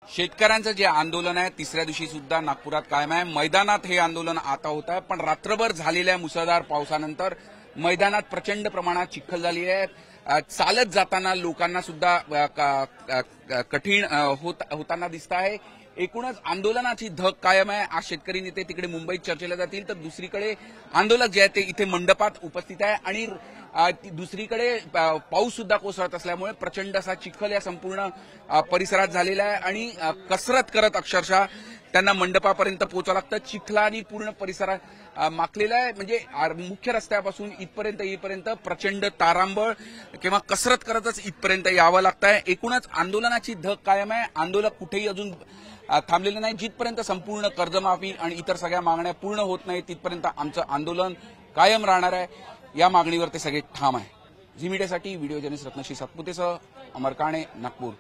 शेतकऱ्यांचं जे आंदोलन आहे तिसऱ्या दिवशी सुद्धा नागपुरात कायम आहे। मैदानात हे आंदोलन आता होत आहे, पण रात्रभर झालेल्या मुसळधार पावसानंतर मैदानात प्रचंड प्रमाणात चिखल झाली आहे। चालत जाताना लोकांना सुद्धा कठीण होताना दिसत आहे। एकूणच आंदोलनाची धग कायम आहे। आज शेतकरी नेते तिकडे मुंबईत चर्चेला जातील, तर दुसरीकडे आंदोलक जे आहे ते इथे मंडपात उपस्थित आहे आणि दुसरीकडे पाऊस सुद्धा कोसळत असल्यामुळे प्रचंड असा चिखल या संपूर्ण परिसरात झालेला आहे आणि कसरत करत अक्षरशः त्यांना मंडपापर्यंत पोहोचावं लागतं। चिखलानी पूर्ण परिसरात माखलेला आहे, म्हणजे मुख्य रस्त्यापासून इथपर्यंत येईपर्यंत प्रचंड तारांबळ किंवा कसरत करतच इथपर्यंत यावं लागतंय। एकूणच आंदोलनाची धग कायम आहे। आंदोलक कुठेही अजून थांबलेले नाही। जिथपर्यंत संपूर्ण कर्जमाफी आणि इतर सगळ्या मागण्या पूर्ण होत नाही तिथपर्यंत आमचं आंदोलन कायम राहणार आहे। या मागणीवर ते सगळे ठाम आहे। झी मीडियासाठी व्हिडिओ जर्नलिस्ट रत्नश्री सातपुतेसह अमर काणे, नागपूर।